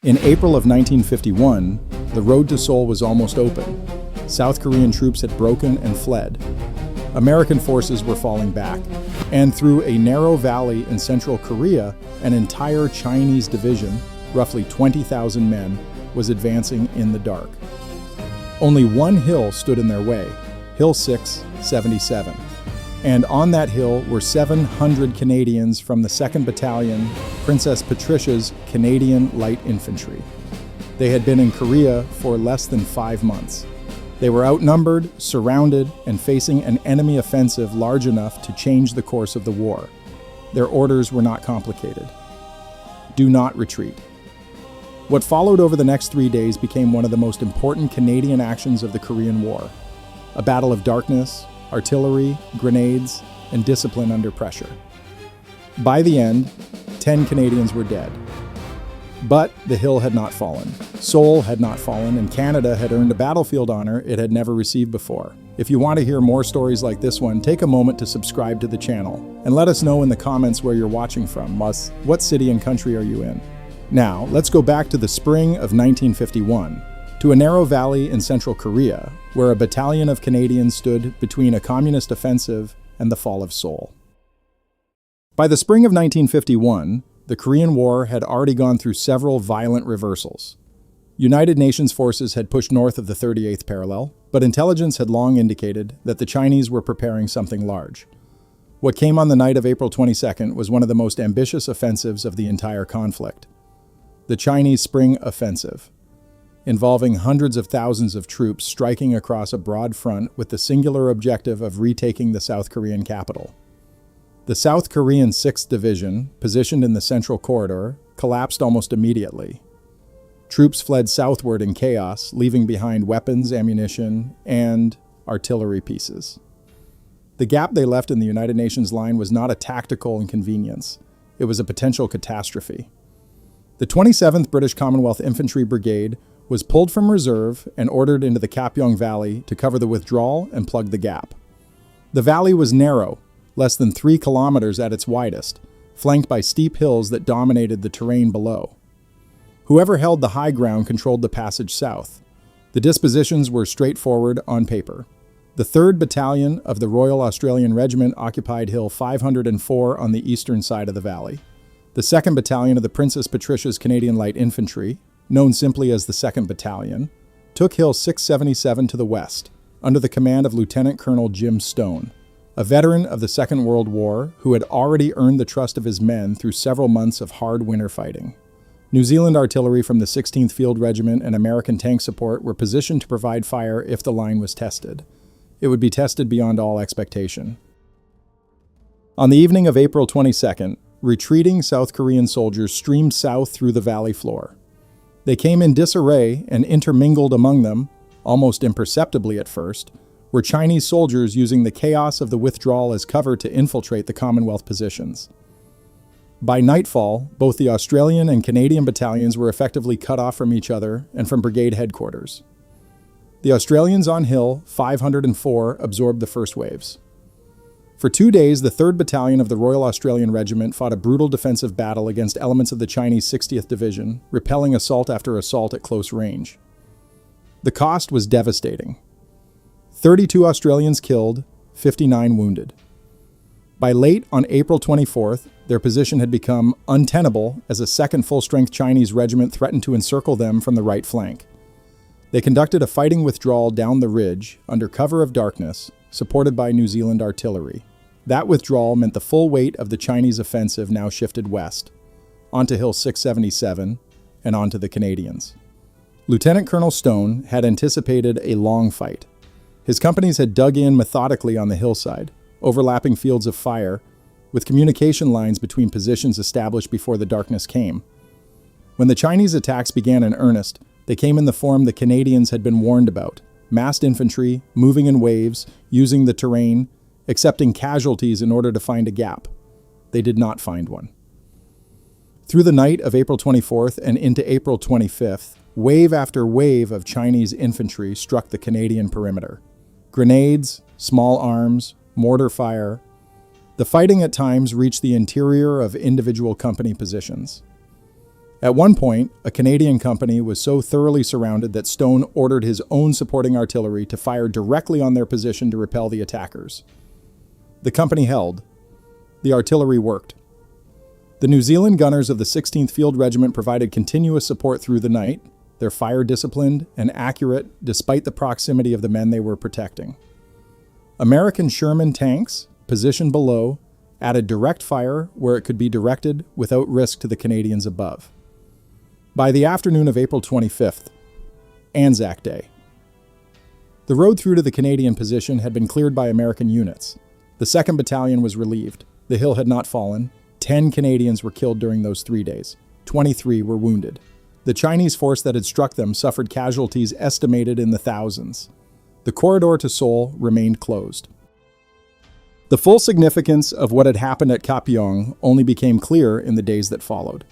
In April of 1951, the road to Seoul was almost open. South Korean troops had broken and fled. American forces were falling back, and through a narrow valley in central Korea, an entire Chinese division, roughly 20,000 men, was advancing in the dark. Only one hill stood in their way, Hill 677. And on that hill were 700 Canadians from the 2nd Battalion, Princess Patricia's Canadian Light Infantry. They had been in Korea for less than 5 months. They were outnumbered, surrounded, and facing an enemy offensive large enough to change the course of the war. Their orders were not complicated. Do not retreat. What followed over the next 3 days became one of the most important Canadian actions of the Korean War. A battle of darkness, artillery, grenades, and discipline under pressure. By the end, 10 Canadians were dead. But the hill had not fallen. Seoul had not fallen, and Canada had earned a battlefield honor it had never received before. If you want to hear more stories like this one, take a moment to subscribe to the channel, and let us know in the comments where you're watching from. What city and country are you in? Now, let's go back to the spring of 1951, to a narrow valley in central Korea, where a battalion of Canadians stood between a communist offensive and the fall of Seoul. By the spring of 1951, the Korean War had already gone through several violent reversals. United Nations forces had pushed north of the 38th parallel, but intelligence had long indicated that the Chinese were preparing something large. What came on the night of April 22nd was one of the most ambitious offensives of the entire conflict. The Chinese Spring Offensive, involving hundreds of thousands of troops striking across a broad front with the singular objective of retaking the South Korean capital. The South Korean 6th Division, positioned in the central corridor, collapsed almost immediately. Troops fled southward in chaos, leaving behind weapons, ammunition, and artillery pieces. The gap they left in the United Nations line was not a tactical inconvenience. It was a potential catastrophe. The 27th British Commonwealth Infantry Brigade was pulled from reserve and ordered into the Kapyong Valley to cover the withdrawal and plug the gap. The valley was narrow, less than 3 kilometers at its widest, flanked by steep hills that dominated the terrain below. Whoever held the high ground controlled the passage south. The dispositions were straightforward on paper. The 3rd Battalion of the Royal Australian Regiment occupied Hill 504 on the eastern side of the valley. The 2nd Battalion of the Princess Patricia's Canadian Light Infantry, known simply as the 2nd Battalion, took Hill 677 to the west, under the command of Lieutenant Colonel Jim Stone, a veteran of the Second World War who had already earned the trust of his men through several months of hard winter fighting. New Zealand artillery from the 16th Field Regiment and American tank support were positioned to provide fire if the line was tested. It would be tested beyond all expectation. On the evening of April 22nd, retreating South Korean soldiers streamed south through the valley floor. They came in disarray, and intermingled among them, almost imperceptibly at first, were Chinese soldiers using the chaos of the withdrawal as cover to infiltrate the Commonwealth positions. By nightfall, both the Australian and Canadian battalions were effectively cut off from each other and from brigade headquarters. The Australians on Hill 504 absorbed the first waves. For 2 days, the 3rd Battalion of the Royal Australian Regiment fought a brutal defensive battle against elements of the Chinese 60th Division, repelling assault after assault at close range. The cost was devastating. 32 Australians killed, 59 wounded. By late on April 24th, their position had become untenable as a second full-strength Chinese regiment threatened to encircle them from the right flank. They conducted a fighting withdrawal down the ridge, under cover of darkness, supported by New Zealand artillery. That withdrawal meant the full weight of the Chinese offensive now shifted west, onto Hill 677, and onto the Canadians. Lieutenant Colonel Stone had anticipated a long fight. His companies had dug in methodically on the hillside, overlapping fields of fire, with communication lines between positions established before the darkness came. When the Chinese attacks began in earnest, they came in the form the Canadians had been warned about: massed infantry, moving in waves, using the terrain, accepting casualties in order to find a gap. They did not find one. Through the night of April 24th and into April 25th, wave after wave of Chinese infantry struck the Canadian perimeter. Grenades, small arms, mortar fire. The fighting at times reached the interior of individual company positions. At one point, a Canadian company was so thoroughly surrounded that Stone ordered his own supporting artillery to fire directly on their position to repel the attackers. The company held. The artillery worked. The New Zealand gunners of the 16th Field Regiment provided continuous support through the night, their fire disciplined and accurate despite the proximity of the men they were protecting. American Sherman tanks, positioned below, added direct fire where it could be directed without risk to the Canadians above. By the afternoon of April 25th, Anzac Day, the road through to the Canadian position had been cleared by American units. The 2nd Battalion was relieved. The hill had not fallen. 10 Canadians were killed during those 3 days. 23 were wounded. The Chinese force that had struck them suffered casualties estimated in the thousands. The corridor to Seoul remained closed. The full significance of what had happened at Kapyong only became clear in the days that followed.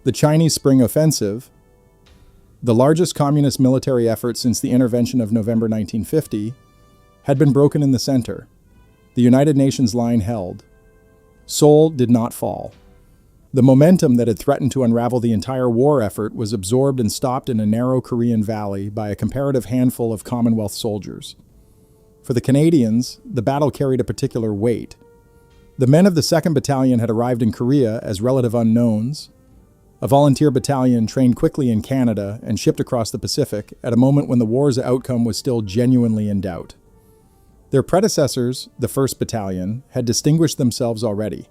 The Chinese Spring Offensive, the largest communist military effort since the intervention of November 1950, had been broken in the center. The United Nations line held. Seoul did not fall. The momentum that had threatened to unravel the entire war effort was absorbed and stopped in a narrow Korean valley by a comparative handful of Commonwealth soldiers. For the Canadians, the battle carried a particular weight. The men of the 2nd Battalion had arrived in Korea as relative unknowns. A volunteer battalion trained quickly in Canada and shipped across the Pacific at a moment when the war's outcome was still genuinely in doubt. Their predecessors, the 1st Battalion, had distinguished themselves already,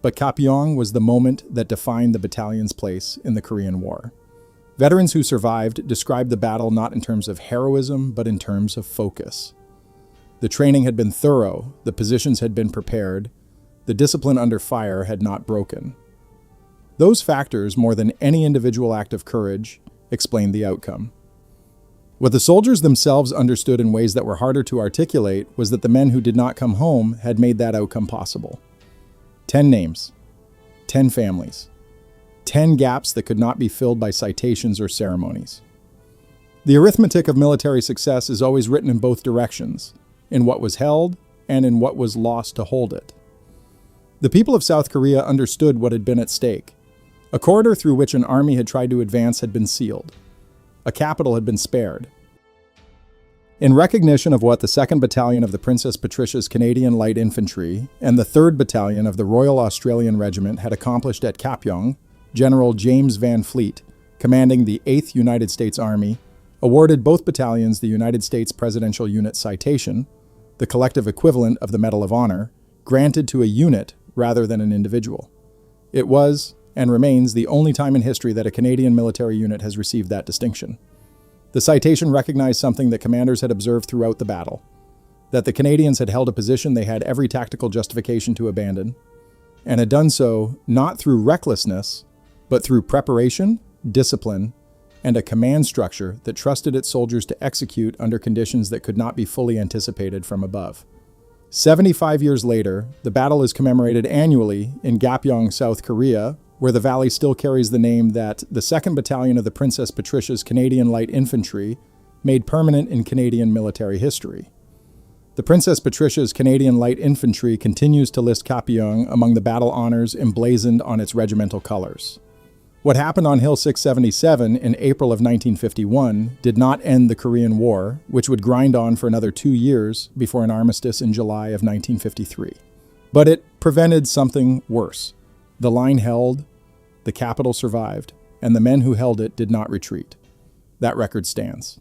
but Kapyong was the moment that defined the battalion's place in the Korean War. Veterans who survived described the battle not in terms of heroism, but in terms of focus. The training had been thorough, the positions had been prepared, the discipline under fire had not broken. Those factors, more than any individual act of courage, explained the outcome. What the soldiers themselves understood in ways that were harder to articulate was that the men who did not come home had made that outcome possible. 10 names, 10 families, 10 gaps that could not be filled by citations or ceremonies. The arithmetic of military success is always written in both directions, in what was held and in what was lost to hold it. The people of South Korea understood what had been at stake. A corridor through which an army had tried to advance had been sealed. A capital had been spared. In recognition of what the 2nd Battalion of the Princess Patricia's Canadian Light Infantry and the 3rd Battalion of the Royal Australian Regiment had accomplished at Kapyong, General James Van Fleet, commanding the 8th United States Army, awarded both battalions the United States Presidential Unit Citation, the collective equivalent of the Medal of Honor, granted to a unit rather than an individual. It was, and remains, the only time in history that a Canadian military unit has received that distinction. The citation recognized something that commanders had observed throughout the battle, that the Canadians had held a position they had every tactical justification to abandon, and had done so not through recklessness, but through preparation, discipline, and a command structure that trusted its soldiers to execute under conditions that could not be fully anticipated from above. 75 years later, the battle is commemorated annually in Kapyong, South Korea, where the valley still carries the name that the 2nd Battalion of the Princess Patricia's Canadian Light Infantry made permanent in Canadian military history. The Princess Patricia's Canadian Light Infantry continues to list Kapyong among the battle honors emblazoned on its regimental colors. What happened on Hill 677 in April of 1951 did not end the Korean War, which would grind on for another 2 years before an armistice in July of 1953. But it prevented something worse. The line held, the capital survived, and the men who held it did not retreat. That record stands.